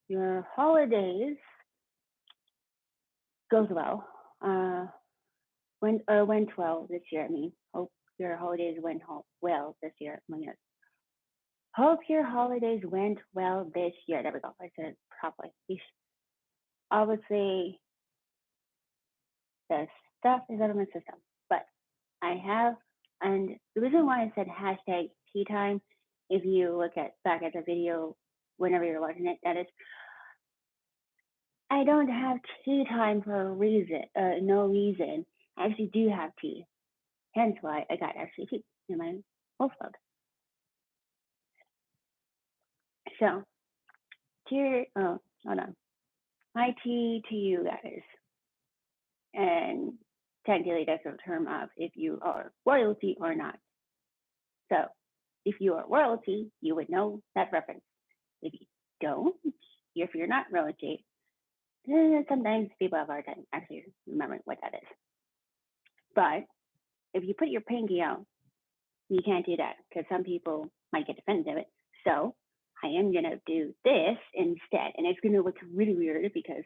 your holidays goes well. Went well this year. I mean, hope your holidays went well this year. Oh my goodness. Hope your holidays went well this year. There we go. I said it properly. Obviously, the stuff is out of my system, but I have, and the reason why I said hashtag tea time, if you look at back at the video whenever you're watching it, that is, I don't have tea time for a reason, no reason. I actually do have tea, hence why I got actually tea in my wolf mug. So, here, oh, hold on. My tea to you guys, and technically that's a term of if you are royalty or not. So, if you are royalty, you would know that reference. If you don't, if you're not royalty, sometimes people have a hard time actually remembering what that is. But if you put your pinky out, you can't do that because some people might get offended of it. So I am gonna do this instead, and it's gonna look really weird because,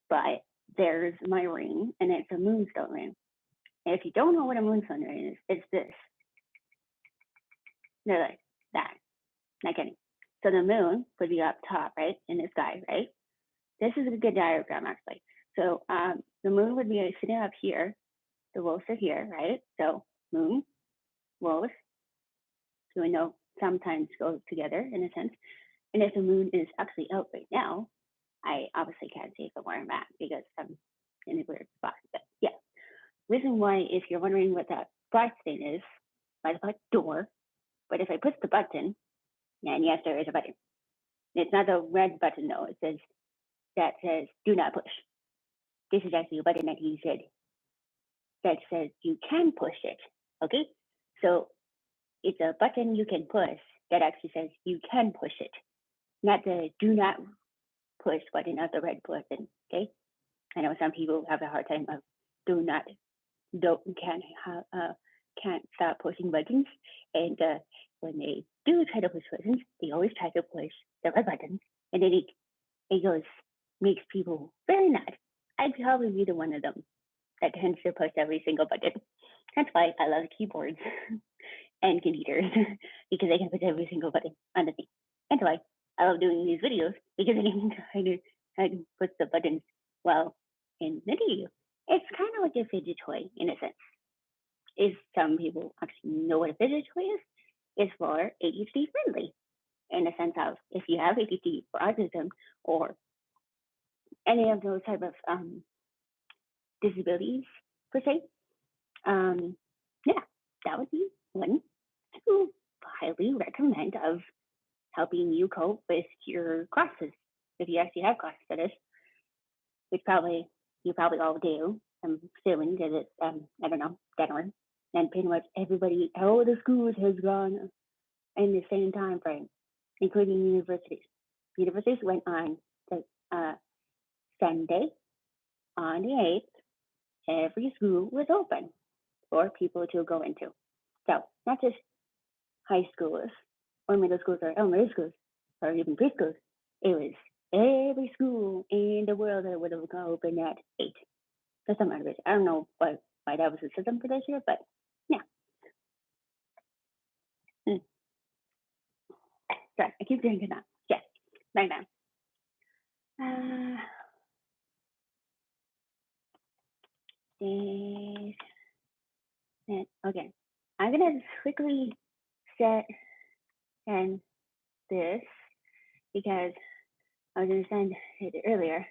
but there's my ring, and it's a moonstone ring. And if you don't know what a moonstone ring is, it's this. No, like that. Not kidding. So the moon would be up top, right, in the sky, right? This is a good diagram actually. So the moon would be sitting up here. The wolves are here, right? So moon, wolves, so we know sometimes go together in a sense. And if the moon is actually out right now, I obviously can't see from where I'm at because I'm in a weird spot. But yeah, reason why, if you're wondering what that black thing is, by the back door. But if I push the button, and yes, there is a button. It's not the red button though. It says that says do not push. This is actually a button that he said that says you can push it. Okay, so it's a button you can push that actually says you can push it, not the do not push button, not the red button. Okay, I know some people have a hard time of do not don't can't stop pushing buttons, and when they do try to push buttons, they always try to push the red button, and then it goes makes people very mad. I'd probably be the one of them that tends to push every single button. That's why I love keyboards and computers because I can push every single button on the thing. That's why I love doing these videos because I can push the buttons while in the video. It's kind of like a fidget toy in a sense. If some people actually know what a fidget toy is, it's for ADHD friendly in the sense of if you have ADHD or autism or any of those type of disabilities per se, yeah, that would be one to highly recommend of helping you cope with your classes. If you actually have classes, that is, which probably you probably all do. I'm assuming because it's I don't know, January, and pretty much everybody, all the schools has gone in the same time frame, including universities. Universities went on the Sunday on the 8th. Every school was open for people to go into. So not just high schoolers or middle schools or elementary schools or even preschools. It was every school in the world that would have open at 8. For some odd reason. I don't know why that was the system for this year, but yeah. Mm. Sorry, I keep drinking that. Yes, right now. This, okay. I'm gonna quickly set and this because I was gonna send it earlier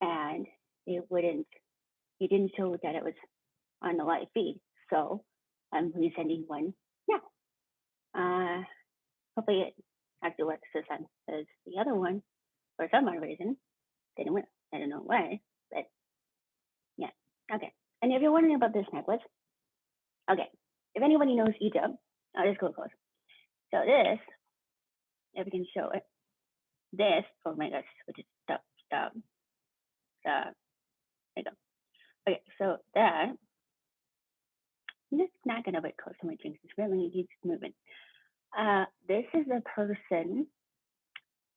and it didn't show that it was on the live feed. So I'm resending one now. Hopefully it actually works this time because the other one, for some odd reason, didn't work. I don't know why, but yeah. Okay. And if you're wondering about this necklace, okay. If anybody knows Egypt, I'll just go close. So this, if we can show it, this, oh my gosh, which is stop. There you go. Okay, so that, I'm just not gonna wait close to my drinks. It's really needs movement. This is a person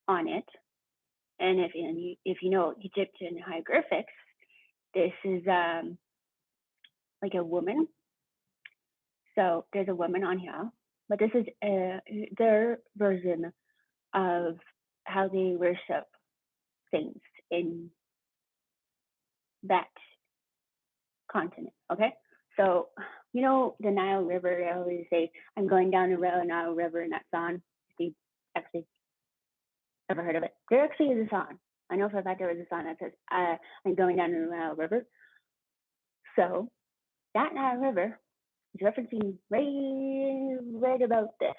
on it, And if you know Egyptian hieroglyphics, this is like a woman. So there's a woman on here, but this is their version of how they worship things in that continent. Okay, so you know the Nile River. They always say, "I'm going down the Nile River," and that song. You actually ever heard of it? There actually is a song. I know for a fact there was a song that says, "I'm going down the Nile River." So that Nile River is referencing right about this.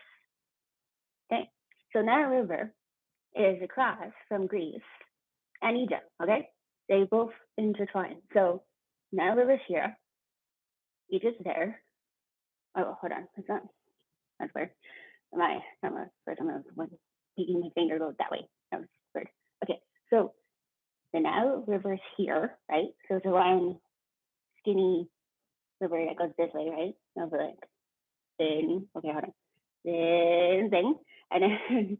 Okay, so Nile River is across from Greece and Egypt. Okay, they both intertwine. So Nile River's here, Egypt's there. Oh, hold on, that's weird. My camera for some reason was peeking my finger goes that way. That was weird. Okay, so the Nile River's here, right? So it's a long, skinny river that goes this way, right? Over like thin. Okay, hold on. Thin thing, and then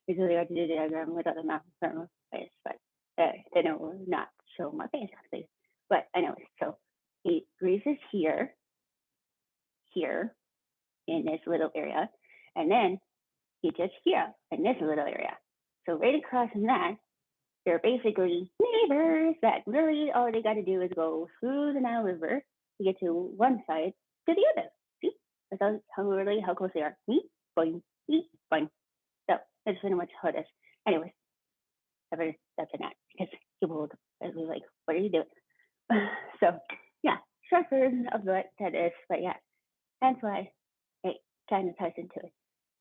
it's really hard to do the diagram without a map from my face, but then it will not show my face actually. But anyways, so Greece is here, in this little area, and then Egypt's here in this little area. So right across from that, they're basically neighbors that really all they got to do is go through the Nile River to get to one side to the other. See, that's how close they are. Boing, boing. So that's pretty much how it is. Anyways, that's enough because people would be like, "What are you doing?" So yeah, short version of what that is, but yeah, that's why it kind of ties into it.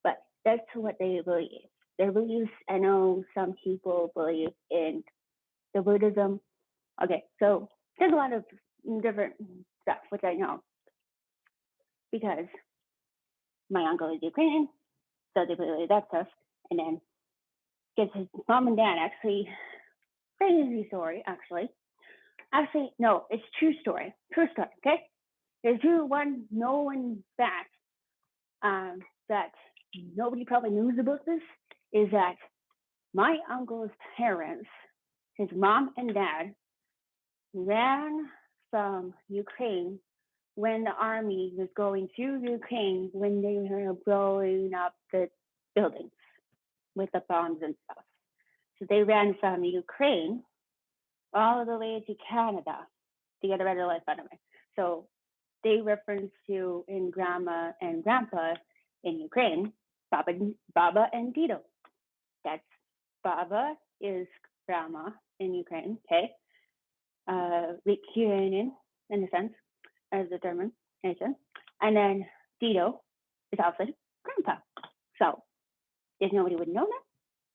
But that's what they believe. Their beliefs. I know some people believe in the Buddhism. Okay, so there's a lot of different stuff which I know because my uncle is Ukrainian, so they believe that stuff. And then gets his mom and dad actually crazy story actually. Actually, no, it's true story. True story. Okay, there's one known fact that nobody probably knows about this is that my uncle's parents, his mom and dad, ran from Ukraine when the army was going through Ukraine when they were blowing up the buildings with the bombs and stuff. So they ran from Ukraine all the way to Canada to get a better life out of it. So they reference to in grandma and grandpa in Ukraine, Baba and Tito. That's Baba is grandma in Ukraine, okay? Lithuanian in a sense, as a German nation. And then Tito is also grandpa. So if nobody would know that,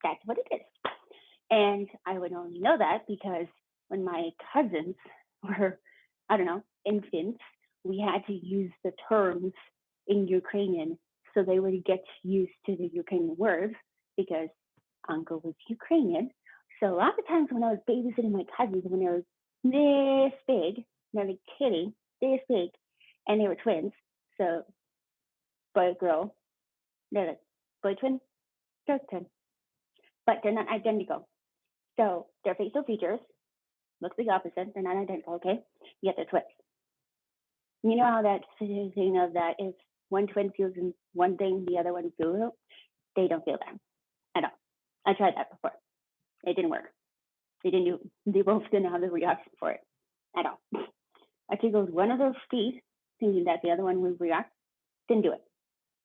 that's what it is. And I would only know that because when my cousins were, I don't know, infants, we had to use the terms in Ukrainian so they would get used to the Ukrainian words because uncle was Ukrainian. So a lot of times when I was babysitting my cousins when they were this big, not like kidding, this big, and they were twins. So boy, girl, they're like boy twin, girl twin, but they're not identical. So their facial features look the opposite. They're not identical, okay? Yet they're twins. You know how that thing of that if one twin feels one thing, the other one feels they don't feel that at all. I tried that before. It didn't work. They both didn't have the reaction for it at all. I tickled one of those feet, thinking that the other one would react. Didn't do it.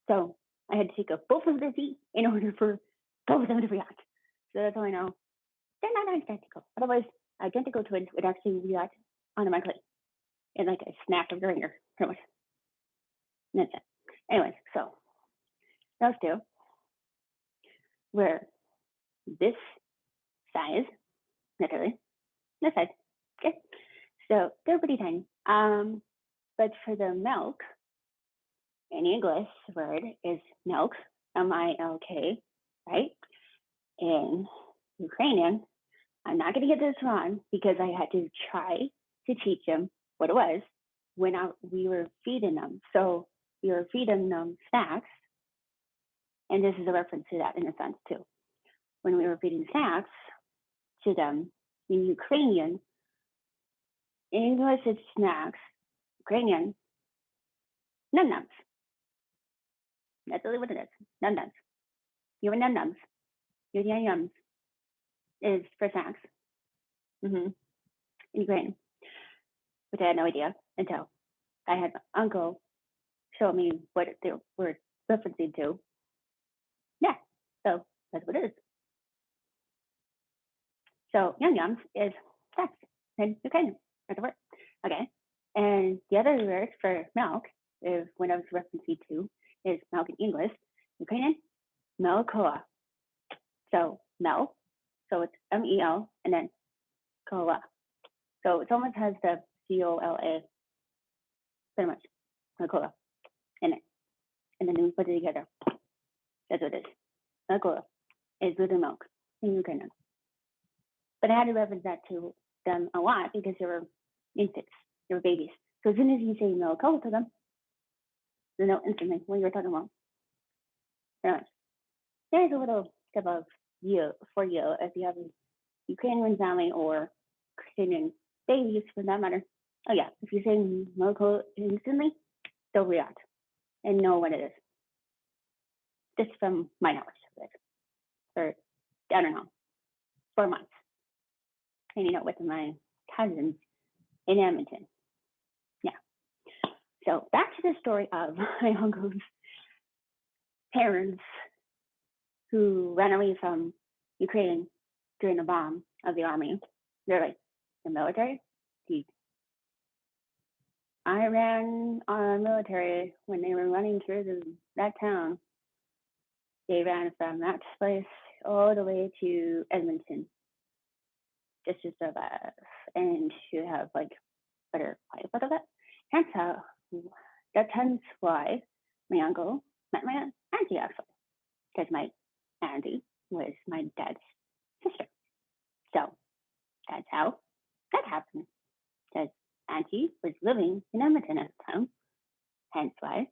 So I had to tickle both of their feet in order for both of them to react. So that's how I know they're not identical. Otherwise, identical twins would actually react automatically in like a snap of your finger, pretty much. And that's it. Anyways, so those two were this size, literally, this size. Okay. So they're pretty tiny. But for the milk, in English word is milk, M-I-L-K, right? In Ukrainian, I'm not going to get this wrong because I had to try to teach them what it was when we were feeding them. So we were feeding them snacks, and this is a reference to that in a sense too. When we were feeding snacks, to them. In Ukrainian, in English it's snacks. Ukrainian, num-nums. That's really what it is. Num-nums. Your num-nums. Your yum-yums is for snacks. In Ukraine, which I had no idea until I had my uncle show me what they were referencing to. Yeah, so that's what it is. So yum-yums is snacks in Ukrainian. That's the word. Okay. And the other word for milk is when I was referencing to is milk in English. Ukrainian, melkoa. So milk. So it's M-E-L and then kola. So it almost has the C-O-L-A, pretty much, melkoa in it. And then we put it together. That's what it is. Melkoa is good milk in Ukrainian. But I had to reference that to them a lot because they were infants, they were babies. So as soon as you say melkoa to them, they know instantly what you're talking about. Pretty much. There's a little tip of you for you if you have a Ukrainian family or Christian babies for that matter. Oh yeah, if you say melkoa instantly, they'll react and know what it is. Just from my knowledge of it. For I don't know, 4 months. Hanging out with my cousins in Edmonton. Yeah. So back to the story of my uncle's parents who ran away from Ukraine during the bomb of the army. They're like, the military? I ran military when they were running through that town. They ran from that place all the way to Edmonton just to survive and to have like better life out of it. Hence why my uncle met my auntie actually, because my auntie was my dad's sister. So that's how that happened. Because auntie was living in Edmonton at the time. Hence why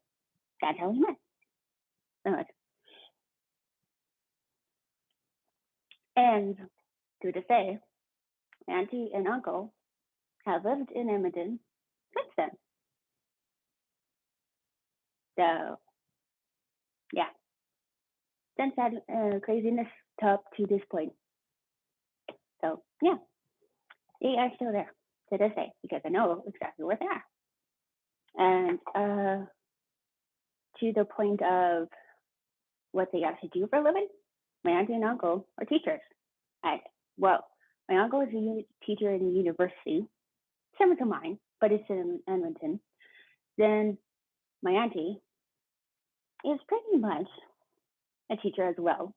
that's how we met. And to this day, auntie and uncle have lived in Edmonton since then. So yeah, since that craziness up to this point. So yeah, they are still there to this day because I know exactly where they are. And to the point of what they actually do for a living, my auntie and uncle are teachers. My uncle is a teacher in a university, similar to mine, but it's in Edmonton. Then my auntie is pretty much a teacher as well.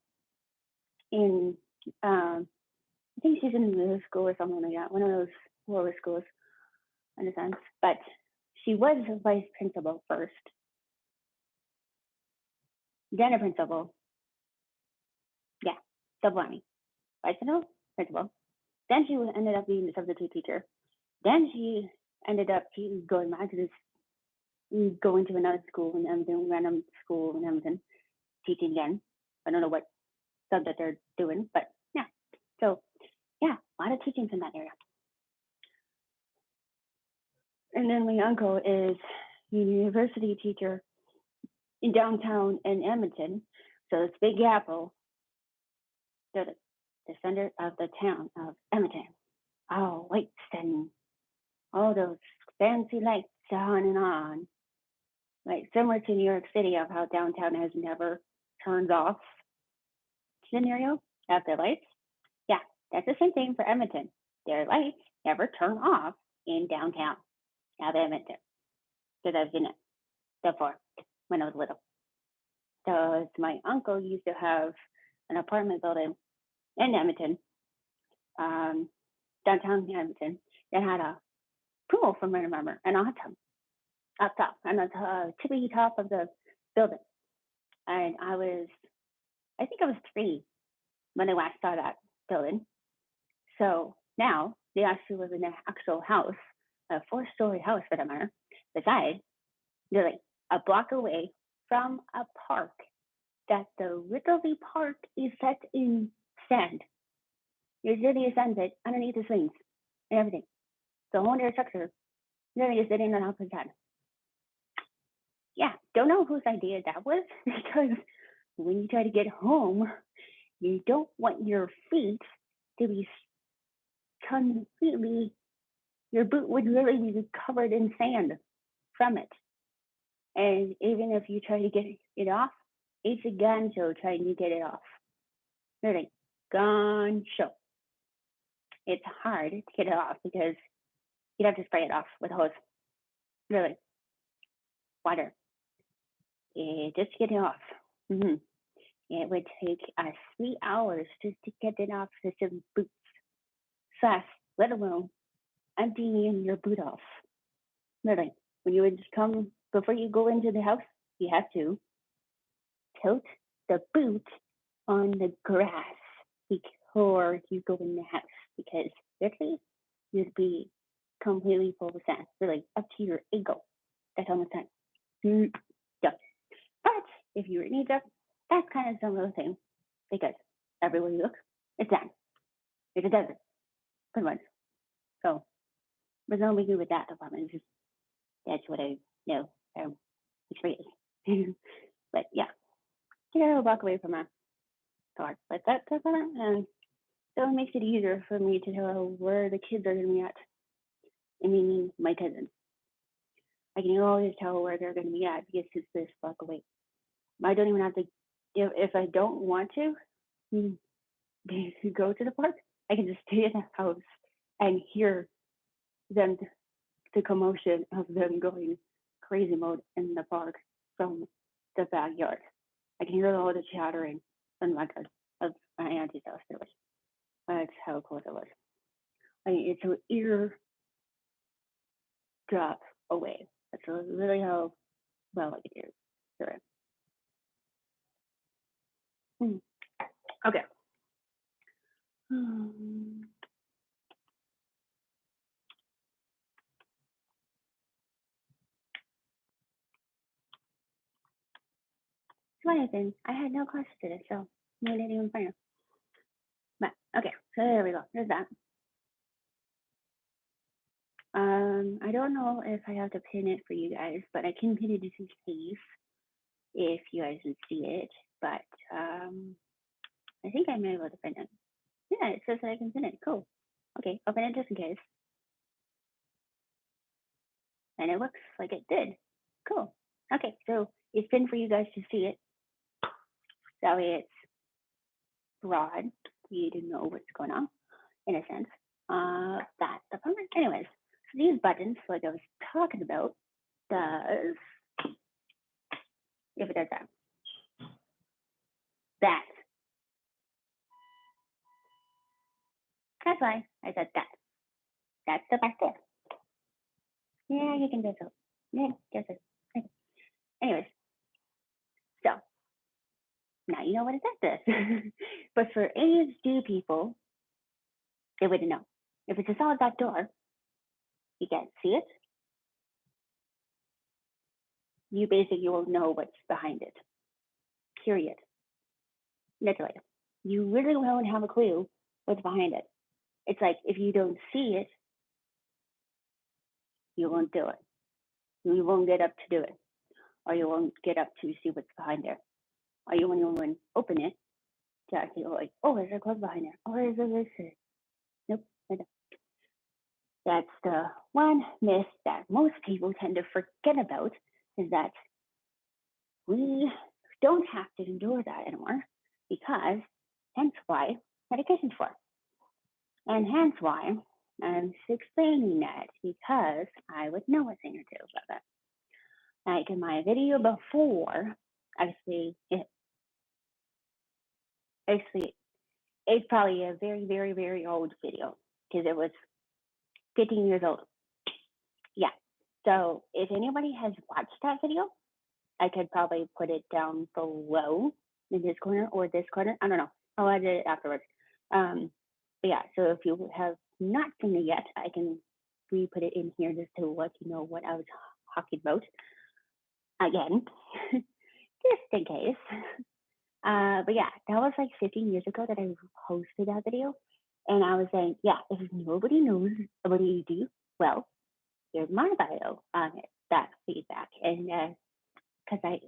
I think she's in middle school or something like that, one of those lower schools in a sense. But she was a vice principal first, then a principal. Yeah, double whammy. Vice principal. Then she ended up being the substitute teacher. Then she ended up going back to going to another school in Edmonton, random school in Edmonton, teaching again. I don't know what subject they're doing, but yeah. So yeah, a lot of teachings in that area. And then my uncle is a university teacher in downtown in Edmonton. So it's Big Apple, the center of the town of Edmonton. Oh, lights and all those fancy lights on and on. Like similar to New York City of how downtown has never turned off scenario of the lights. Yeah, that's the same thing for Edmonton. Their lights never turn off in downtown of Edmonton. Because I've seen it before when I was little. So my uncle used to have an apartment building in Edmonton, downtown Edmonton, that had a pool from what I remember, and a hot tub up top, on the tippy top of the building. And I think I was 3 when I last saw that building. So now they actually live in an actual house, a 4-story house for that matter. Besides, they're like a block away from a park that the Wrigley Park is set in sand. Your literally sends it underneath the swings and everything. The whole entire structure literally is sitting on opposite side. Yeah, don't know whose idea that was because when you try to get home, you don't want your feet to be completely, your boot would literally be covered in sand from it. And even if you try to get it off, it's a gun show trying to get it off. Really, gun show. It's hard to get it off because you'd have to spray it off with a hose. Really, water. Just to get it off. Mm-hmm. It would take us 3 hours just to get it off the some boots. Fast, let alone emptying your boot off. Really, when you would come before you go into the house, you have to tilt the boot on the grass before you go in the house because literally you'd be completely full of sand, really up to your ankle. That's all the time. Yeah. But if you were in Egypt, that's kind of some of the thing because everywhere you look, it's sand. It's a desert, pretty much. So there's no big deal with that department. Just that's what I know from experience. But yeah, you gotta walk away from a thought like that department, and so it makes it easier for me to tell where the kids are gonna be at. I mean, my cousins. I can always tell where they're gonna be at because it's this block away. I don't even have to. If I don't want to go to the park, I can just stay in the house and hear them, the commotion of them going crazy mode in the park from the backyard. I can hear all the chattering from the backyard of my auntie's house. That's how close it was. I mean, it's an ear drop away. That's really how well I can hear it. Okay. So anything, I had no questions today, so made it even funnier. But okay, so there we go. There's that. I don't know if I have to pin it for you guys, but I can pin it just in case if you guys can see it. But I think I may be able to pin it. Yeah, it says that I can pin it. Cool. Okay, I'll pin it just in case. And it looks like it did. Cool. Okay, so it's pinned for you guys to see it. That way it's broad for you to know what's going on, in a sense. That department. Anyways, so these buttons, like I was talking about, does, if it does that, that. That's why I said that. That's the back door. Yeah, you can do so. Yeah, guess it. Okay. Anyways, so now you know what it does. But for ASD people, they wouldn't know. If it's a solid back door, you can't see it. You basically won't know what's behind it. Period. Literally. You really won't have a clue what's behind it. It's like if you don't see it, you won't do it. You won't get up to do it. Or you won't get up to see what's behind there. Or you won't even open it to actually go like, oh, there's a clothes behind there. Oh, there's a this. Nope. That's the one myth that most people tend to forget about, is that we don't have to endure that anymore, because hence why medication's for. And hence why I'm explaining that, because I would know a thing or two about that. Like in my video before, it's probably a very, very, very old video because it was 15 years old. Yeah. So if anybody has watched that video, I could probably put it down below in this corner or this corner. I don't know. I'll edit it afterwards. But yeah, so if you have not seen it yet, I can re-put it in here just to let you know what I was talking about. Again, just in case. But yeah, that was like 15 years ago that I posted that video. And I was saying, yeah, if nobody knows what you do, well, here's my bio on it, that feedback. And because I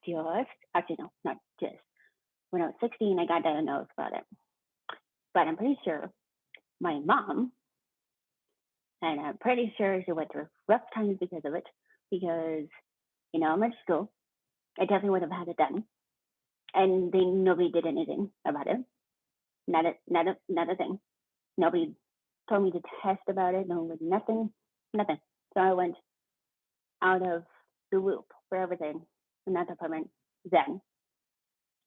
just, actually, no, not just, when I was 16, I got diagnosed about it. But I'm pretty sure my mom, and I'm pretty sure she went through rough times because of it, because, I went to school. I definitely would have had it done. And nobody did anything about it. Not a thing. Nobody told me to test about it. No, nothing, nothing. So I went out of the loop for everything in that department then,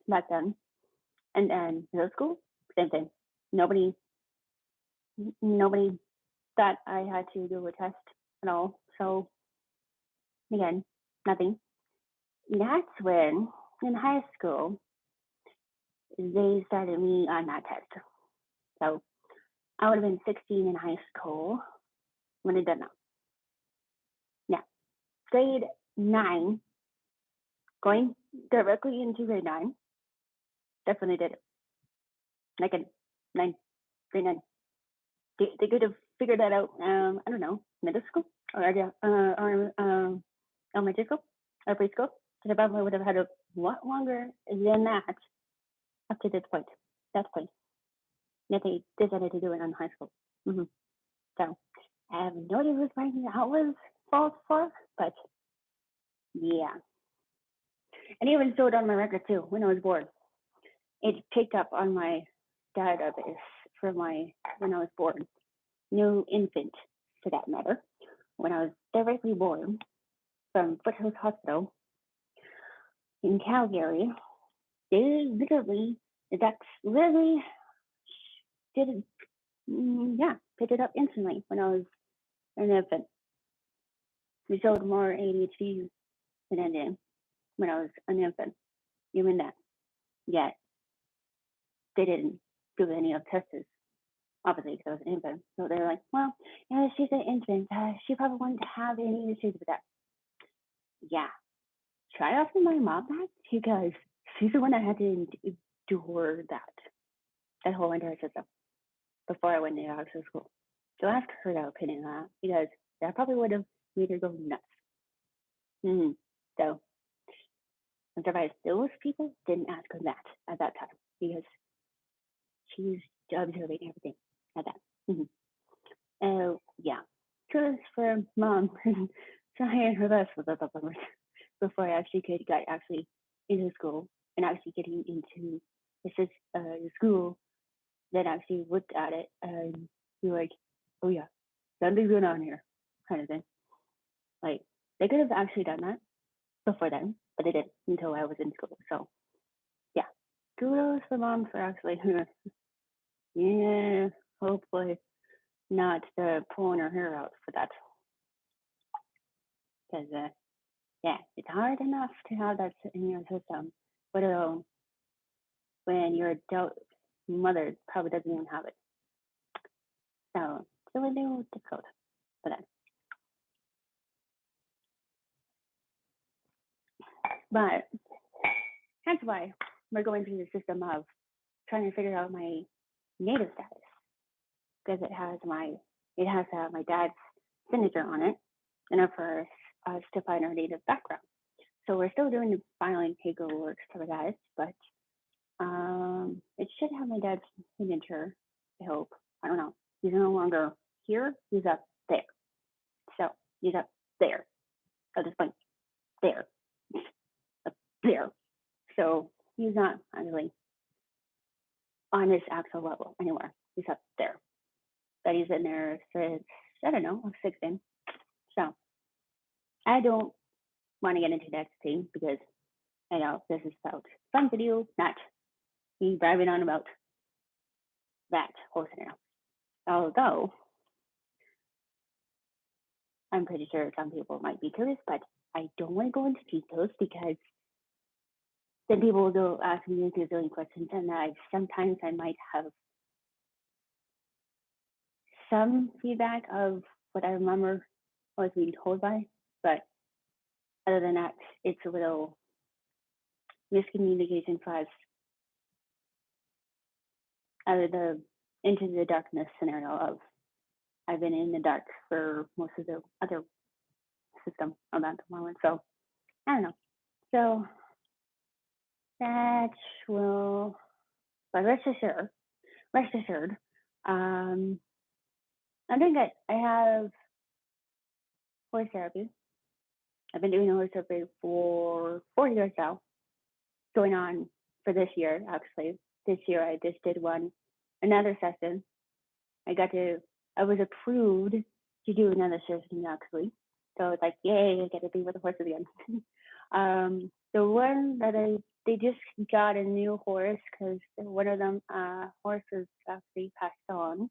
back then. And then middle school, same thing. Nobody, nobody thought I had to do a test at all. So again, nothing. That's when in high school they started me on that test. So I would have been 16 in high school when I did that. Yeah, grade 9, going directly into grade 9. That's when I did it. Like a 9, grade 9. They could have figured that out. I don't know, middle school or elementary school or preschool. Because I probably would have had a lot longer than that up to this point. That point. Yet they decided to do it in high school. Mm-hmm. So I have no idea who's finding out was false for, but yeah. And even showed on my record too when I was born. It picked up on my database for when I was born. New infant, for that matter. When I was directly born from Foothills Hospital in Calgary, that's literally did it, picked it up instantly when I was an infant. We showed more ADHD than I did when I was an infant, even that. Yet they didn't do any of the tests, obviously, because I was an infant. So they're like, well, yeah, she's an infant. She probably wouldn't have any issues with that. Yeah. Try asking my mom that because she's the one that had to endure that whole entire system before I went to actual school. So ask her that opinion on that because that probably would have made her go nuts. Mm-hmm. So I'm surprised those people didn't ask her that at that time because she's observing everything at that. Mm-hmm. Yeah. Because for mom trying her best with the numbers before I actually got into school and actually getting into the school that actually looked at it and be like, oh yeah, something's going on here, kind of thing. Like they could have actually done that before then, but they didn't until I was in school. So yeah, kudos for mom for actually, yeah, hopefully not pulling her hair out for that, because yeah, it's hard enough to have that in your system, but when your adult mother probably doesn't even have it. So it's a little difficult for that. But that's why we're going through the system of trying to figure out my native status because it has to have my dad's signature on it in order for us to find our native background. So we're still doing the filing paperwork for that, but it should have my dad's signature. I hope. I don't know. He's no longer here. He's up there. So he's up there. At this point, there, up there. So he's not actually on this actual level anywhere. He's up there. But he's in there since, I don't know, 16. So I don't want to get into that thing because I know this is about fun video, not me driving on about that whole scenario. Although I'm pretty sure some people might be curious, but I don't want to go into details because then people will go ask me a gazillion questions, and sometimes I might have some feedback of what I remember I was being told by, but other than that, it's a little miscommunication for us. Out of the into the darkness scenario of I've been in the dark for most of the other system of that moment. So I don't know. So that will, but rest assured, um, I'm doing good. I have horse therapy. I've been doing horse therapy for 4 years now, going on for this year, actually. This year I just did another session. I was approved to do another session actually. So it's like, yay, I get to be with the horse again. The one that they just got a new horse because one of them horses actually passed on.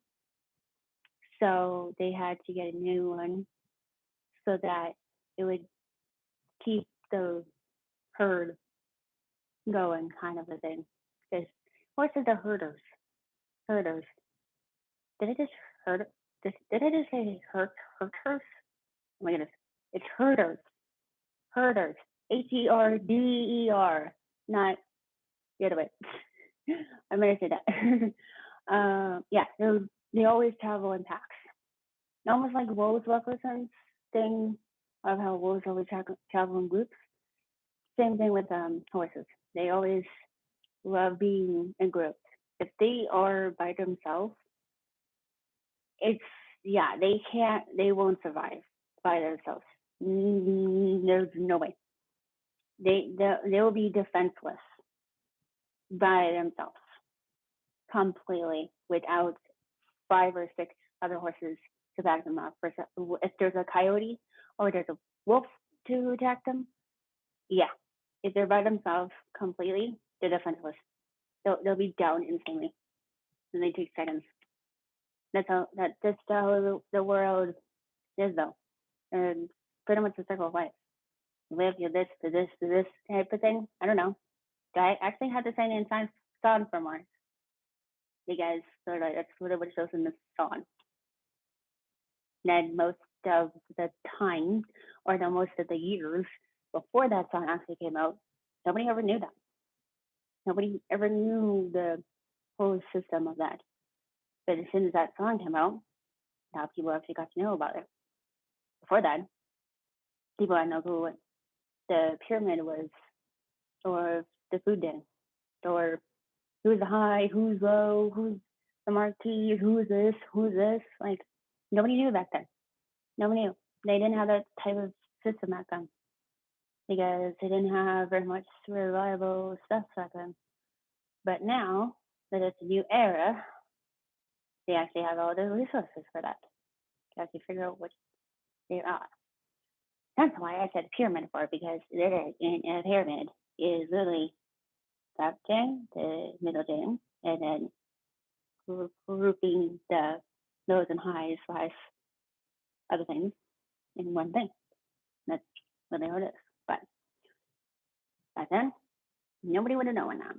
So they had to get a new one so that it would keep the herd going, kind of a thing. Because horses are herders. Herders. Did I just herd? Did I just say herders? Oh my goodness. It's herders. Herders. HERDER. Not the other way. I'm gonna say that. Yeah, they always travel in packs. Almost like Rose Wilkerson's thing of how wolves always travel in groups. Same thing with horses. They always love being in groups. If they are by themselves, it's they won't survive by themselves. There's no way. They will be defenseless by themselves completely without 5 or 6 other horses to back them up. If there's a coyote or there's a wolf to attack them, yeah. If they're by themselves completely, they're defenseless. They'll be down instantly, and they take seconds. That's how the world is though, and pretty much the circle of life. Live your this to this to this type of thing. I don't know. I actually had to sing in song for more because sort of that's what it shows in the song. And most of the time, or the most of the years before that song actually came out, nobody ever knew that. Nobody ever knew the whole system of that. But as soon as that song came out, now people actually got to know about it. Before that, people didn't know who the pyramid was, or the food den, or who's the high, who's low, who's the marquee, who's this. Like, nobody knew back then. Nobody knew. They didn't have that type of system back then because they didn't have very much reliable stuff back then. But now that it's a new era, they actually have all the resources for that to actually figure out what they are. That's why I said pyramid for, because a pyramid is literally top 10, the middle 10, and then grouping the lows and highs slash other things in one thing. That's really what it is. But back then, nobody would have known that.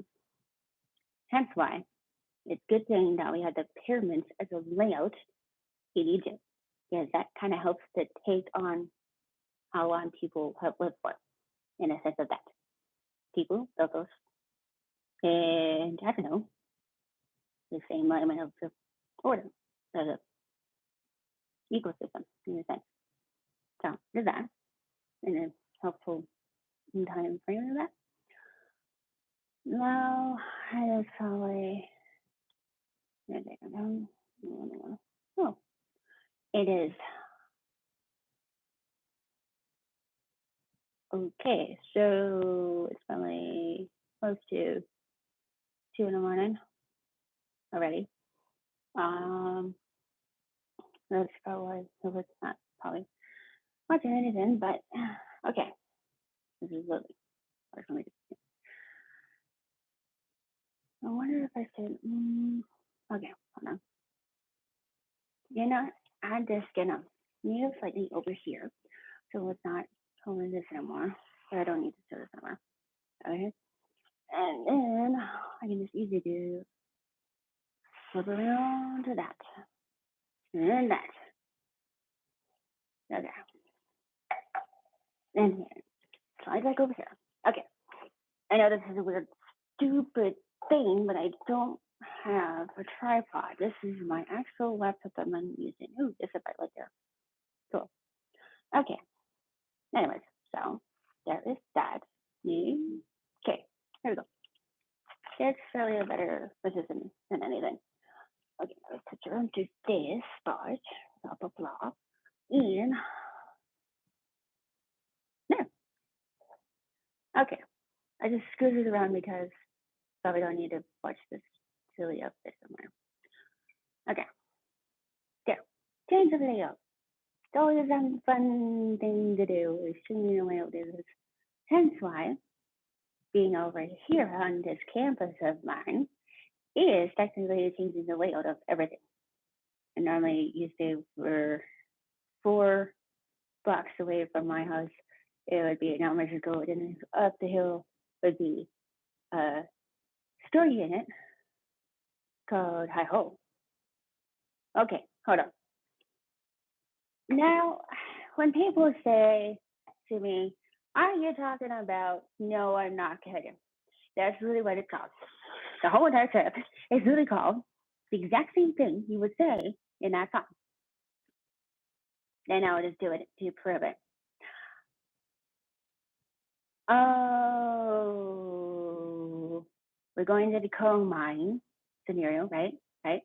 Hence why it's good thing that we had the pyramids as a layout in Egypt, because that kind of helps to take on how long people have lived for, in a sense of that. People built those, and I don't know, the same element of the order, the ecosystem, in a sense. So there's that, and a helpful time frame of that. Now, I just probably, oh, it is. Okay, so it's probably close to 2 in the morning already. That's probably, so it's not probably watching anything, but okay. This is Lily. I wonder if I should, okay, hold on. I'm just gonna move slightly over here. So it's not holding this anymore. But I don't need to show this anymore. Okay. And then I can just easily do flip around to that. And then that. Okay. And here. Slide back over here. Okay. I know this is a weird, stupid thing, but I don't have a tripod. This is my actual laptop that I'm using. Ooh, there's a bit right there. Cool. Okay. Anyways, so there is that. Okay, here we go. It's fairly a better position than anything. Okay, let's put her into this spot. Blah blah blah. And there. Okay. I just scooted it around because probably don't need to watch this silly outfit somewhere. Okay. There. Change the video. It's always a fun thing to do is changing the layout of this. Hence why being over here on this campus of mine is technically changing the layout of everything. And normally used to were 4 blocks away from my house. It would be an elementary school, and up the hill would be a store unit called Hi Ho. Okay, hold on. Now, when people say to me, "Are you talking about?" No, I'm not kidding. That's really what it's called. The whole entire trip is really called the exact same thing you would say in that song. And I'll just do it to prove it. Oh, we're going to the coal mine scenario, right? Right?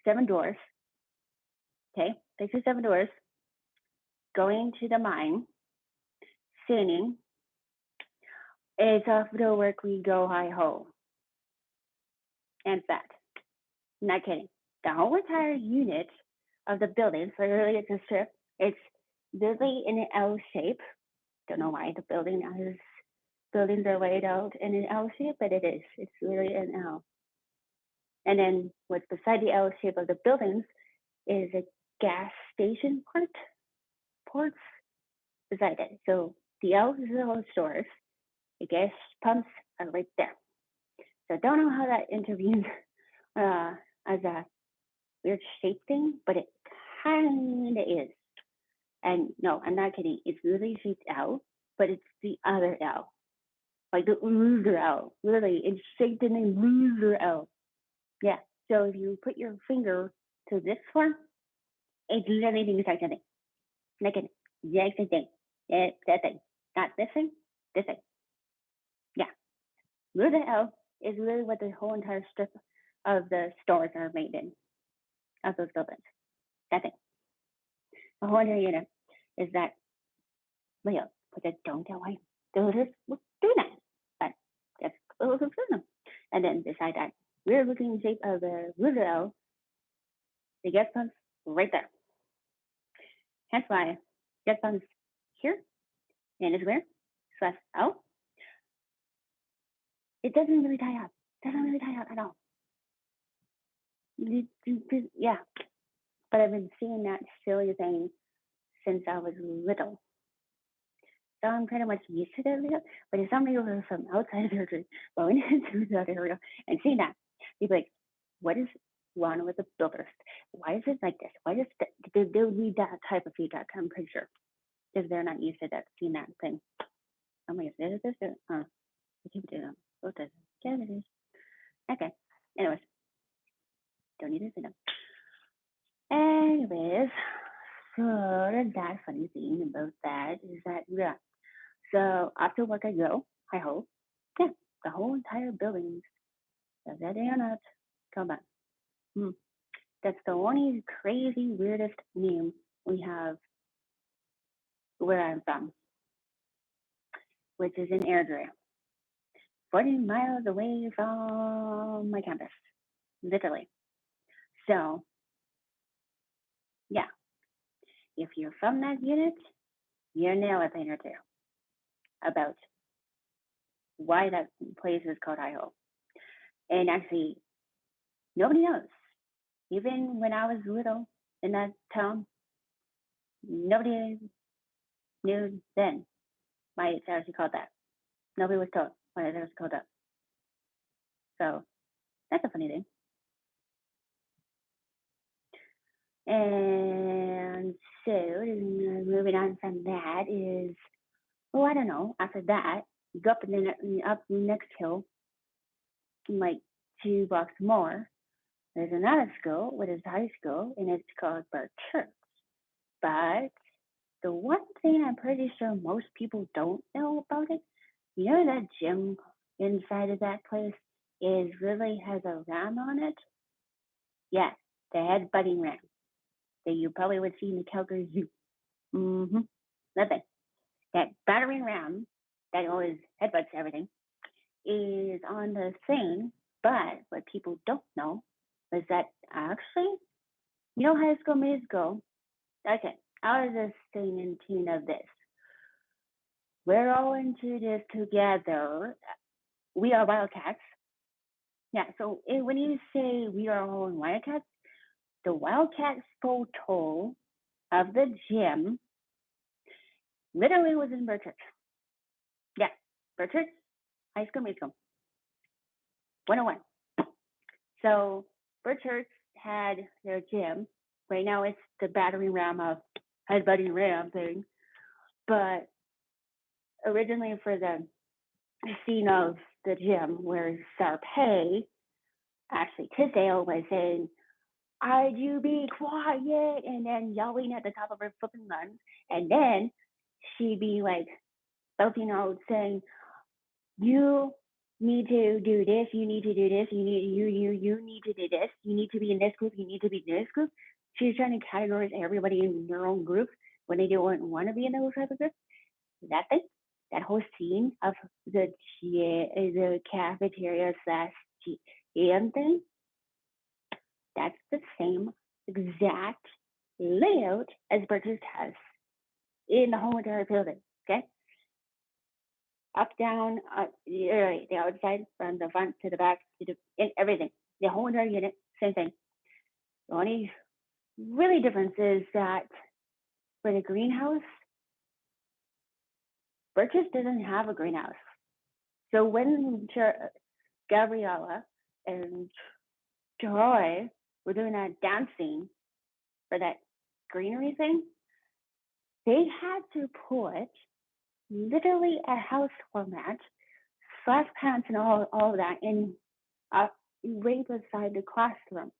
7 doors. Okay, picture 7 doors. Going to the mine, singing. It's off to work we go, hi ho. And that. Not kidding. The whole entire unit of the building, so really it's a strip, it's literally in an L shape. Don't know why the buildings are laid out in an L shape, but it is. It's really an L. And then what's beside the L shape of the buildings is a gas station ports beside it. So the L is the whole stores. The gas pumps are right there. So I don't know how that intervenes as a weird shape thing, but it kind of is. And no, I'm not kidding. It's really shaped L, but it's the other L, like the loser L. Literally, it's shaped in a loser L. Yeah. So if you put your finger to this one, it's literally the exact same thing. Like an exact same thing. It's that thing. Not this thing, this thing. Yeah. Loser L is really what the whole entire strip of the stores are made in, of those buildings. That thing. The whole entire unit is that layout. But I don't know why builders would do that. But that's builders would do them. And then beside that weird looking shape of the loser L, the gas pumps right there. Hence why gas pumps here and is where slash L. It doesn't really tie up. Doesn't really tie up at all. Yeah. But I've been seeing that silly thing since I was little. So I'm pretty much used to that layout. But if somebody was from outside of the country going into that area and seeing that, you'd be like, what is wrong with the builders? Why is it like this? Why does they would need that type of feedback? I'm pretty sure because they're not used to that seeing that thing. I'm like, this, I keep doing that. What does yeah, it is. Okay. Anyways, don't need to see them. Anyways, so that funny thing about that is that yeah. So after work I go, I hope. Yeah, the whole entire building does that or not. Come on. That's the only crazy, weirdest name we have where I'm from, which is in Airdrie, 40 miles away from my campus, literally. So, yeah, if you're from that unit, you know a thing or two about why that place is called Hi-Ho. And actually, nobody knows. Even when I was little in that town, nobody knew then why it's actually called that. Nobody was told why it was called that. So that's a funny thing. And so moving on from that is, oh, I don't know. After that, you go up the next hill, like 2 blocks more, There's another school, which is high school, and it's called Berkshire. But the one thing I'm pretty sure most people don't know about it, you know that gym inside of that place is really has a ram on it? Yeah, the headbutting ram that you probably would see in the Calgary Zoo. Mm-hmm. Nothing. That battering ram that always headbutts everything is on the thing, but what people don't know is that actually, you know, high school musical. Okay, I was just singing tune of this. We're all into this together. We are Wildcats. Yeah, so when you say we are all in Wildcats, the Wildcats photo of the gym literally was in Berkshire. Yeah, Berkshire High School Musical 101. So Berkshire had their gym. Right now it's the battering ram of headbutting ram thing. But originally for the scene of the gym where Sarpay, actually Tisdale was saying, "I do be quiet," and then yelling at the top of her flipping lungs. And then she'd be like belting out saying, "You need to do this, you need to do this, you need to do this, you need to be in this group, you need to be in this group." She's trying to categorize everybody in their own group when they don't want to be in those type of groups. That thing, that whole scene of the cafeteria slash GM thing, that's the same exact layout as Berkeley's has in the whole entire building. Okay, up, down, the outside, from the front to the back, to the in everything, the whole entire unit, same thing. The only really difference is that for the greenhouse, Burgess doesn't have a greenhouse. So when Gabriella and Troy were doing that dancing for that greenery thing, they had to put literally a house format, slash pants and all of that in right beside the classroom.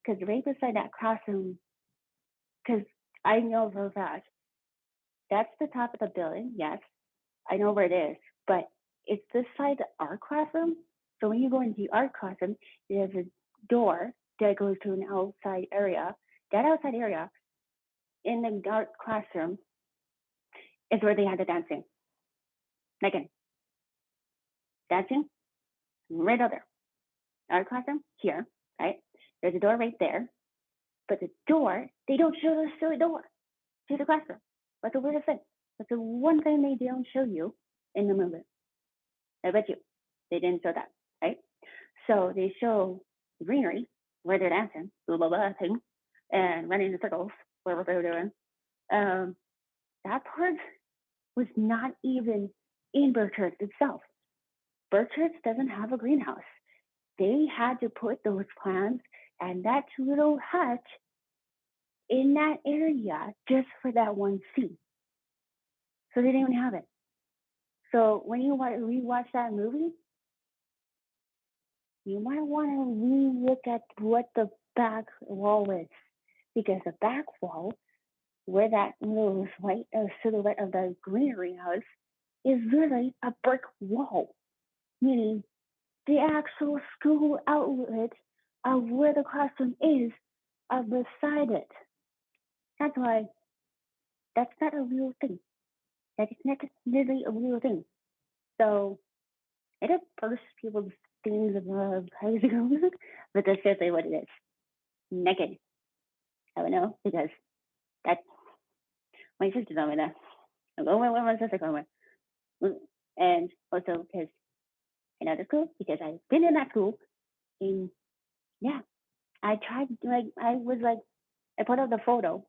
Because right beside that classroom, because I know for a fact that's the top of the building. Yes, I know where it is, but it's this side of our classroom. So when you go into our classroom, there's a door that goes to an outside area. That outside area in the dark classroom is where they had the dancing. Again, dancing right out there. Our classroom here, right? There's a door right there, but the door, they don't show the silly door to the classroom. That's the weirdest thing. That's the one thing they don't show you in the movie. I bet you they didn't show that, right? So they show greenery where they're dancing, blah blah blah thing, and running in circles, whatever they were doing. Um, that part was not even in Berkshire itself. Berkshire doesn't have a greenhouse. They had to put those plants and that little hut in that area just for that one scene. So they didn't even have it. So when you rewatch that movie, you might want to re-look at what the back wall is, because the back wall, where that little white silhouette of the greenery house, is really a brick wall, meaning the actual school outlet of where the classroom is beside it. That's why that's not a real thing. That is not really a real thing. So it is burst people's things of high school music, but that's simply what it is. Naked. I don't know, because that's my sister told me that. I'm going with my sister going with. And also because I know the school, because I've been in that school. And yeah, I tried, like, I put up the photo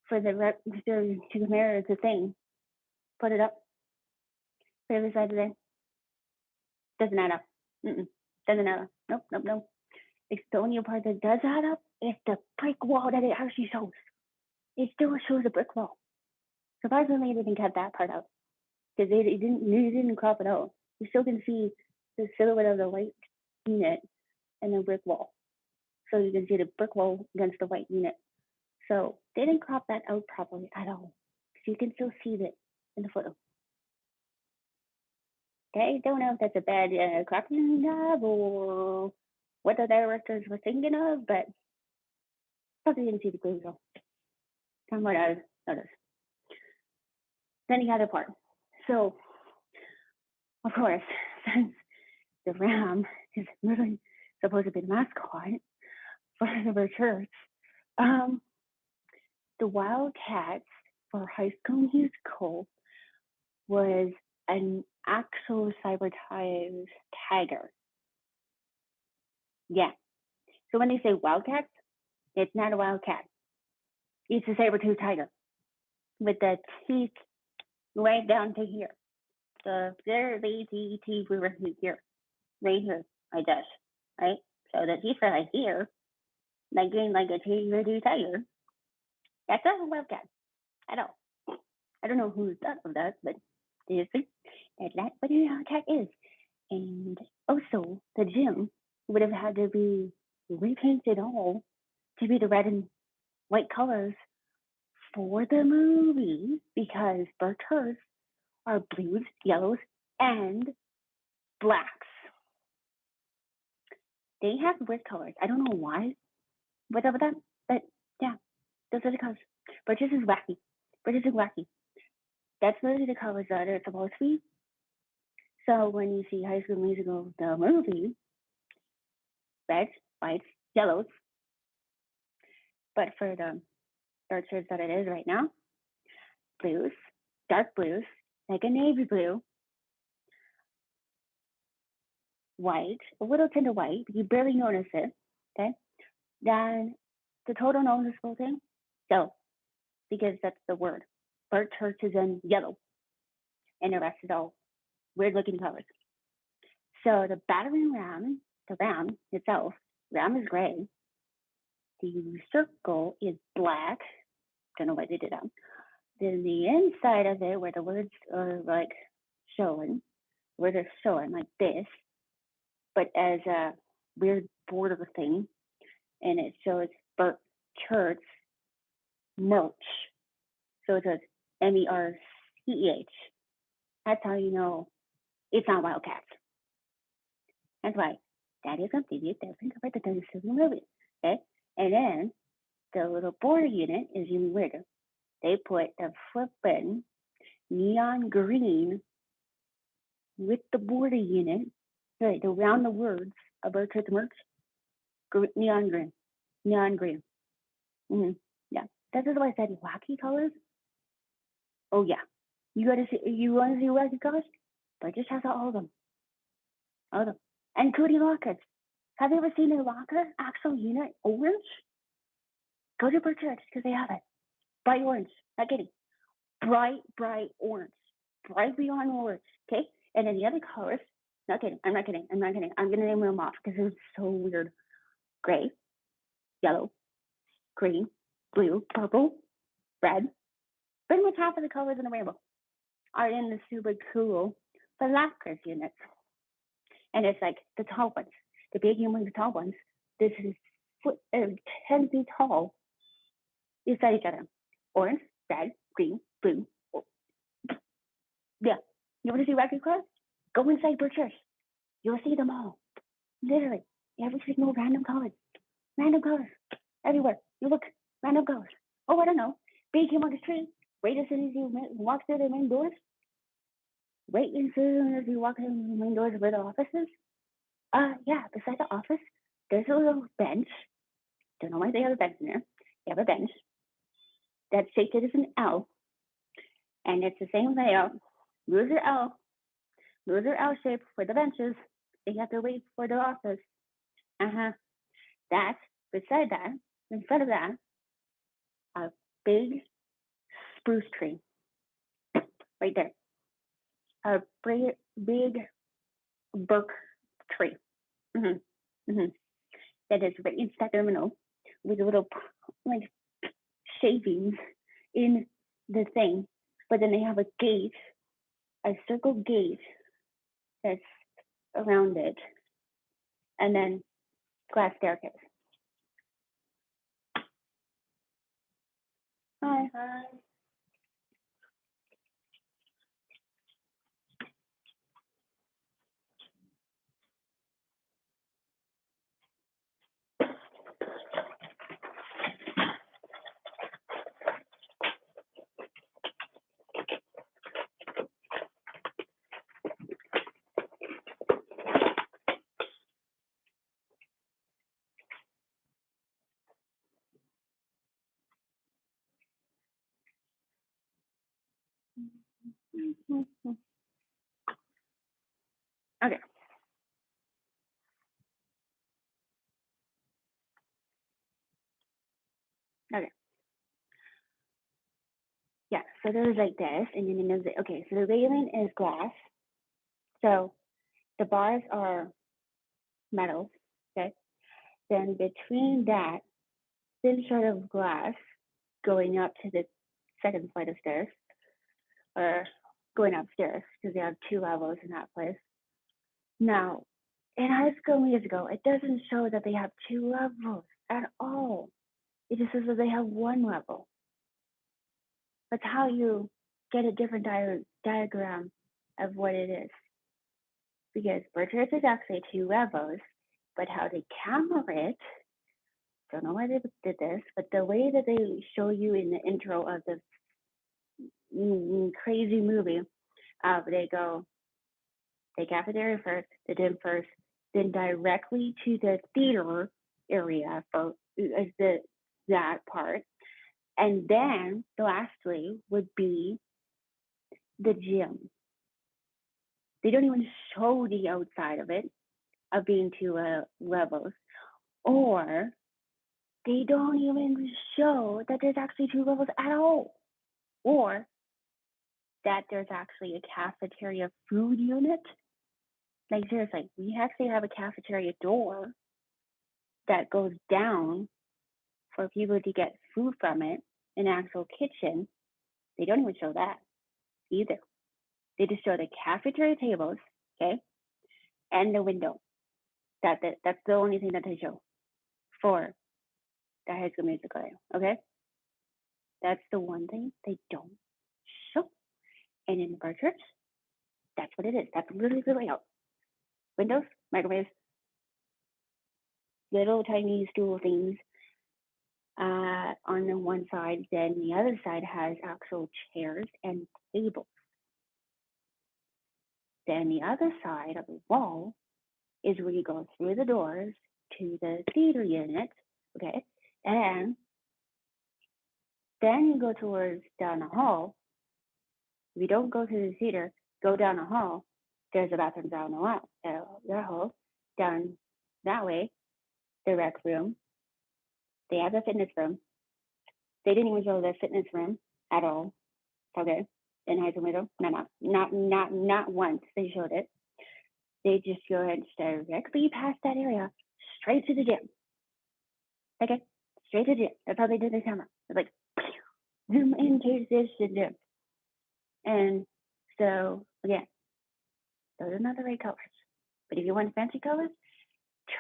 for to compare the thing, put it up for every side of it. Doesn't add up. Mm-mm. Doesn't add up. Nope, nope, nope. It's the only part that does add up is the brick wall that it actually shows. It still shows a brick wall. Surprisingly, they didn't cut that part out because they didn't crop it out. You still can see the silhouette of the white unit and the brick wall. So you can see the brick wall against the white unit. So they didn't crop that out properly at all. So you can still see it in the photo. Okay, don't know if that's a bad cropping job or what the directors were thinking of, but probably didn't see the glue though. From what I noticed. Then the other part. So, of course, since the ram is really supposed to be the mascot for the church, the Wildcats for High School Musical was an actual cyber-type tiger. Yeah. So when they say Wildcats, it's not a wildcat. It's a saber-tooth tiger with the teeth right down to here. The very teeth we were here, right here, I guess, right? So the teeth are right here, like a saber-tooth tiger. That's not a wildcat at all. I don't know who's thought of that, but that's what a wildcat is. And also, the gym would have had to be repainted all to be the red and white colors for the movie because Berters are blues, yellows, and blacks. They have weird colors. I don't know why, whatever that, but yeah, those are the colors. Berters is wacky. Berters is wacky. That's really the colors that are supposed to be. So when you see High School Musical, the movie, reds, whites, yellows, but for the Berters that it is right now, blues, dark blues, like a navy blue, white, a little tint of white, but you barely notice it, okay? Then the total noticeable thing, yellow, because that's the word. Bird church is in yellow, and the rest is all weird looking colors. So the battering ram, the ram itself, ram is gray. The circle is black. Don't know why they did that. Then the inside of it, where the words are like showing, where they're showing like this, but as a weird border thing, and it shows Burt Church merch. So it says MERCH. That's how you know it's not Wildcats. That's why that is completely different compared to the Disney movie. Okay, and then the little border unit is even weirder. They put the flippin' neon green with the border unit, right, around the words of Burt Church merch, neon green, neon green. Mm-hmm. Yeah, this is why I said wacky colors. Oh yeah, you want to see wacky colors? But just has all of them, all of them, and Cody lockers. Have you ever seen a locker actual unit orange? Go to Burt Church because they have it. Bright orange, not kidding. Bright orange, bright beyond orange. Okay, and then the other colors. Not kidding. I'm not kidding. I'm gonna name them off because it's so weird. Gray, yellow, green, blue, purple, red. Pretty much half of the colors in the rainbow are in the super cool Velasquez units. And it's like the tall ones, the big and the tall ones. This is 10 feet tall beside each other. Orange, red, green, blue. Yeah. You want to see wacky colors? Go inside Burt Church. You'll see them all. Literally. Every single random color. Random colors. Everywhere. You look, random colors. Oh, I don't know. Big humongous tree. Right as soon as you walk through the main doors. Right as soon as you walk through the main doors where the office is. Yeah, beside the office, there's a little bench. Don't know why they have a bench in there. They have a bench that's shaped as an L. And it's the same layout. Loser L shape for the benches. They have to wait for the office. That's beside that, in front of that, a big spruce tree. Right there. A big birch tree. That is right inside the terminal with a little like shavings in the thing. But then they have a gate, a circle gate that's around it, and then glass staircase. Okay. Okay. Yeah, so there's like this, and then there's okay, so the railing is glass. So the bars are metal, okay? Then between that thin sort of glass going up to the second flight of stairs, or going upstairs, because they have 2 levels in that place. Now, in High School Musical, it doesn't show that they have 2 levels at all. It just says that they have 1 level. That's how you get a different diagram of what it is. Because Bertrand is actually 2 levels, but how they camera it, don't know why they did this, but the way that they show you in the intro of the crazy movie, they go, the cafeteria first, the gym first, then directly to the theater area for that part, and then lastly would be the gym. They don't even show the outside of it, of being 2 levels, or they don't even show that there's actually 2 levels at all, or that there's actually a cafeteria food unit. Like seriously, we actually have a cafeteria door that goes down for people to get food from it, an actual kitchen. They don't even show that either. They just show the cafeteria tables, okay, and the window. That's the only thing that they show for the High School Musical, okay? That's the one thing they don't show. And in the church, that's what it is. That's literally the layout. Windows, microwaves, little tiny stool things on the one side. Then the other side has actual chairs and tables. Then the other side of the wall is where you go through the doors to the theater unit, okay? And then you go towards down the hall. If you don't go to the theater, go down the hall. There's a bathroom down the hall, down that way, the rec room. They have a fitness room. They didn't even show the fitness room at all, okay? In High School Musical, not once they showed it. They just go ahead directly past that area, straight to the gym. Okay, straight to the gym. That's how they did the camera. It's like zoom into this gym. And so again, those are not the right colors. But if you want fancy colors,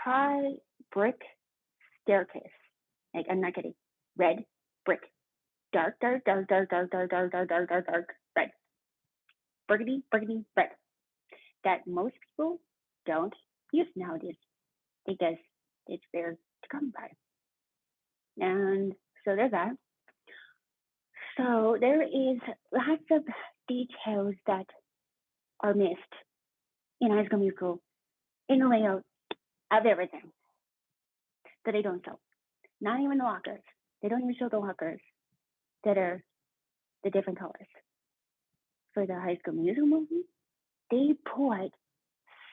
try brick staircase. Like I'm not kidding. Red brick. Dark red. Burgundy red. That most people don't use nowadays because it's rare to come by. And so there's that. So there is lots of details that are missed in High School Musical in the layout of everything that they don't show. Not even the lockers. They don't even show the lockers that are the different colors. For the High School Musical movie, they put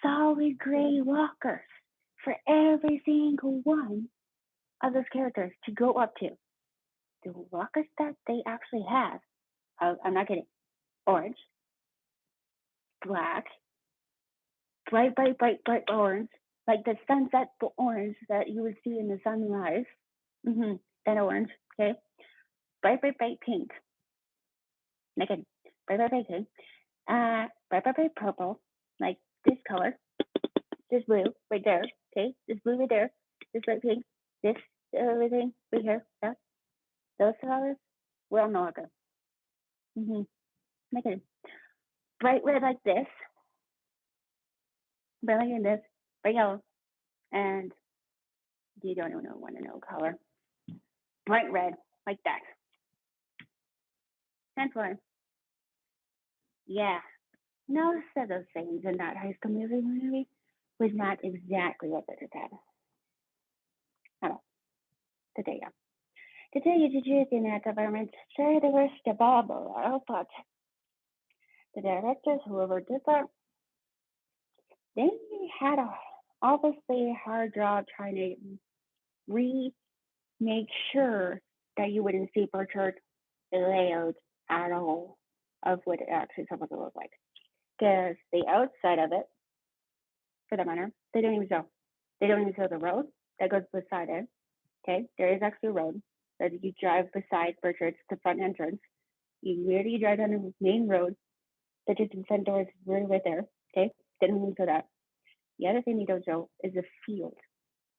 solid gray lockers for every single one of those characters to go up to. The lockers that they actually have, I'm not kidding, orange, black, bright orange, like the sunset orange that you would see in the sunrise. That orange, okay? Bright pink. Naked. Bright pink. Bright purple, like this color. This blue right there, okay? This blue right there. This light pink. This everything right here. Yeah. Those colors. We all know it. Mm-hmm. Make it bright red like this, bright like this, bright yellow, and you don't even want to know color. Bright red like that. That's why. Yeah. Most of those things in that High School movie was not exactly what they did at all. Today, yeah. To tell you the truth, in that government, sure the worst of all, but the directors, whoever did that, they had a obviously hard job trying to make sure that you wouldn't see Burchard layout at all of what it actually supposed to look like. Because the outside of it, for that matter, they don't even show. They don't even show the road that goes beside it. Okay, there is actually a road that you drive beside Burchard's, the front entrance. You literally drive down the main road. The just front door is right there. Okay, they don't even show that. The other thing they don't show is the field,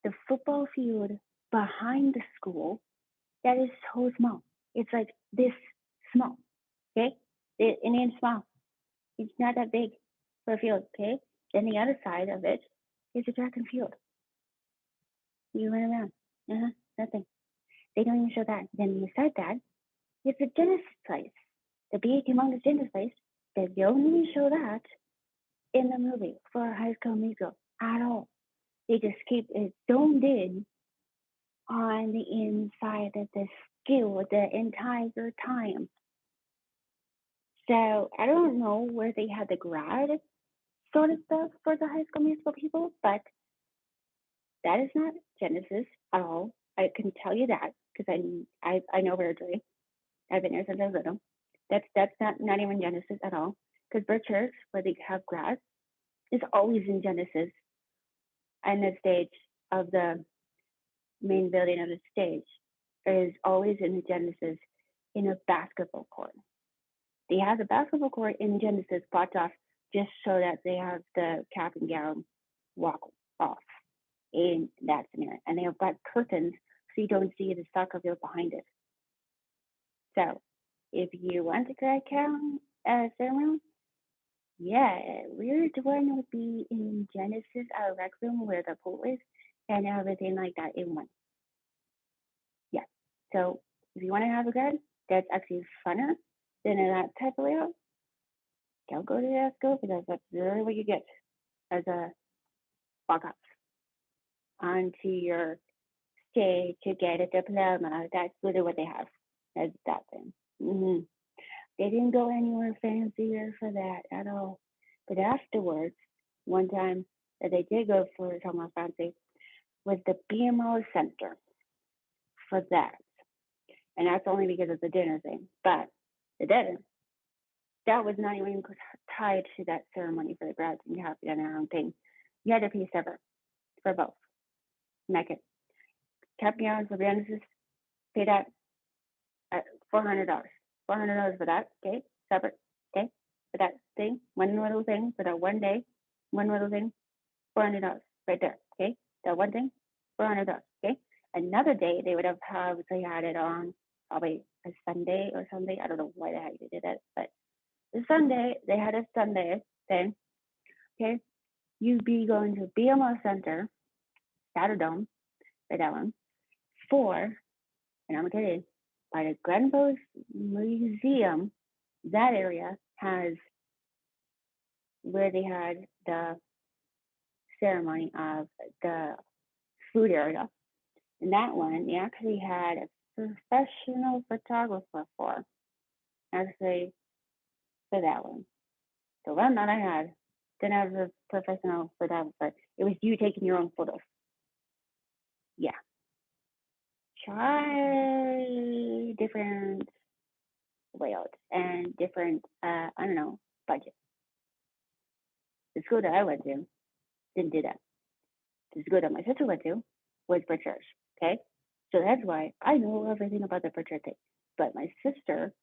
the football field behind the school. That is so small. It's like this small. Okay, and it's small. It's not that big for a field. Okay, then the other side of it is a track and field. You run around. Nothing. They don't even show that. Then beside that, it's a Genesis place, the big humongous Genesis place. They don't even show that in the movie for High School Musical at all. They just keep it zoomed in on the inside of the school the entire time. So I don't know where they had the grad sort of stuff for the High School Musical people, but that is not Genesis at all. I can tell you that because I know Airdrie. I've been there since I was little. That's not even Genesis at all. Because Bird Church, where they have grass, is always in Genesis, and the stage of the main building of the stage is always in the Genesis in a basketball court. They have the basketball court in Genesis blocked off just so that they have the cap and gown walk off in that scenario. And they have got curtains so you don't see the soccer field behind it. So if you want to grad count ceremony, yeah, weird one would be in Genesis, our rec room where the pool is, and everything like that in one. Yeah. So if you want to have a grad, that's actually funner than that type of layout. Don't go to that school because that's really what you get as a walk up onto your stage to get a diploma. That's really what they have as that thing. Mm-hmm. They didn't go anywhere fancier for that at all. But afterwards, one time that they did go for something more fancy was the BMO Center for that. And that's only because of the dinner thing. But the dinner, that was not even tied to that ceremony for the grads and you have to do their own thing. You had to pay separate for both. Make it. Capion for Genesis, pay that at $400. $400 for that, okay? Separate, okay? For that thing, one little thing, for that one day, one little thing, $400 right there, okay? That one thing, $400, okay? Another day they would have they had it on probably a Sunday or something. I don't know why the heck they did that, but the Sunday they had a Sunday thing, okay? You'd be going to BMO Center, Saturday, for that one, for, and I'm kidding, by the Glenbow Museum. That area has where they had the ceremony of the food area. And that one, they actually had a professional photographer for, actually, for that one. The one that I had didn't have a professional photographer. It was you taking your own photos. Yeah. Try different layouts and different, I don't know, budget. The school that I went to didn't do that. The school that my sister went to was Bird Church. Okay. So that's why I know everything about the Bird Church thing. But my sister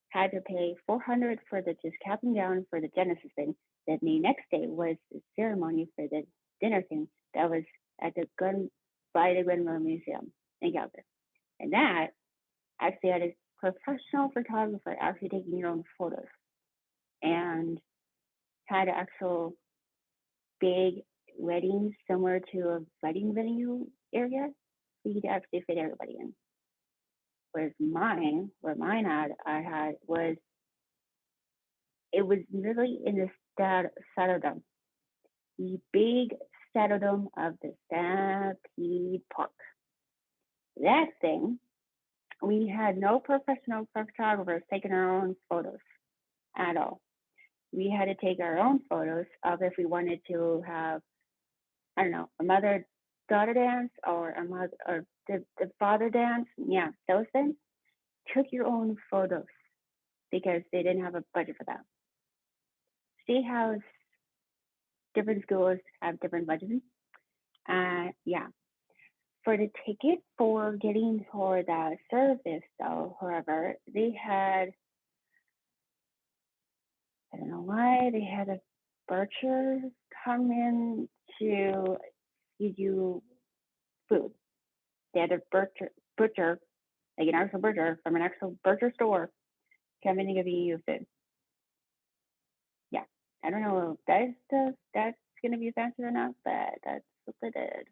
had to pay $400 for the just cap and gown for the Genesis thing. Then the next day was the ceremony for the dinner thing that was at the by the Glenbow Museum in Calgary. And that actually had to professional photographer actually taking your own photos and had an actual big wedding similar to a wedding venue area. So you could actually fit everybody in. Whereas mine, where mine had, I had was, it was literally in the Saddledome, the big Saddledome of the Stampede Park. That thing, we had no professional photographers taking our own photos at all. We had to take our own photos of if we wanted to have, I don't know, a mother daughter dance or a mother or the father dance. Yeah, those things. Took your own photos because they didn't have a budget for that. See how different schools have different budgets? Yeah. For the ticket for getting for the service, though, however, they had, I don't know why, they had a butcher come in to give you food. They had a butcher, like an actual butcher from an actual butcher store, come in and give you food. Yeah, I don't know if that's gonna be fancy or not, but that's what they did.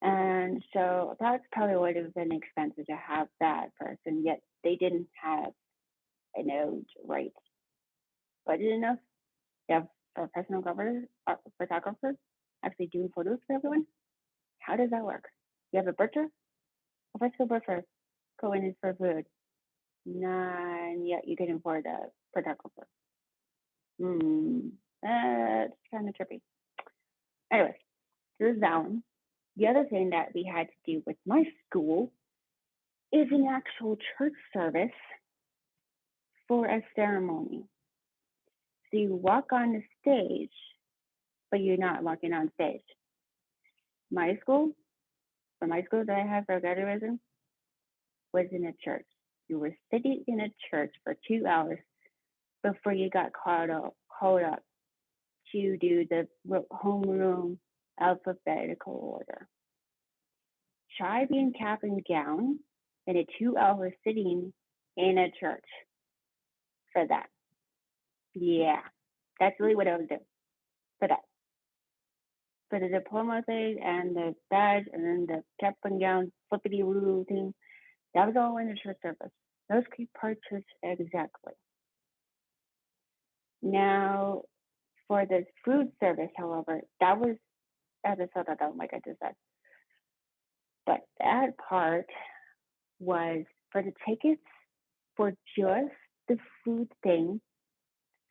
And so that's probably would have been expensive to have that person, yet they didn't have a node right budget enough to have a professional photographer actually doing photos for everyone. How does that work? You have a butcher, a professional butcher going in for food, and yet you can afford a photographer. That's kind of trippy. Anyway, there's that one. The other thing that we had to do with my school is an actual church service for a ceremony. So you walk on the stage, but you're not walking on stage. My school, for my school that I had for graduation, was in a church. You were sitting in a church for 2 hours before you got called up to do the homeroom alphabetical order. Try being cap and gown in a 2 hour sitting in a church for that. Yeah, that's really what I was doing for that. For the diploma thing and the badge and then the cap and gown flippity woo thing, that was all in the church service. Those key parts exactly. Now, for the food service, however, that was as I said that, like I just said. But that part was for the tickets for just the food thing,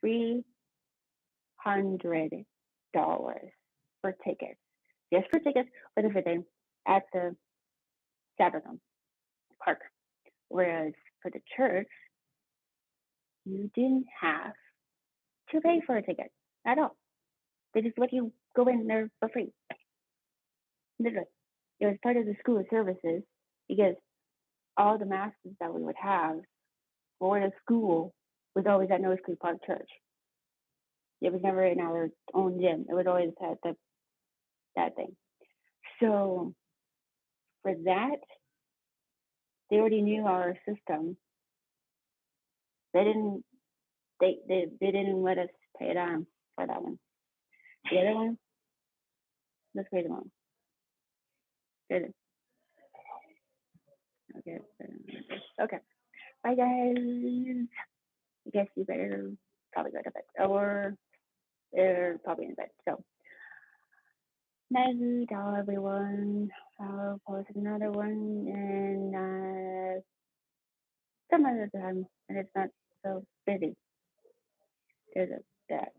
$300 for tickets. Just for tickets for the food thing at the Saddledome Park. Whereas for the church, you didn't have to pay for a ticket at all. They just let you go in there for free. Literally. It was part of the school services because all the masses that we would have for the school was always at Nose Creek Park Church. It was never in our own gym. It was always at that thing. So for that, they already knew our system. They didn't they didn't let us pay it on for that one. The other one, let's wait a moment. Good. Okay. Okay. Bye guys. I guess you better probably go to bed. Or they're probably in bed. So night all everyone. I'll post another one and some other time and it's not so busy. There's that.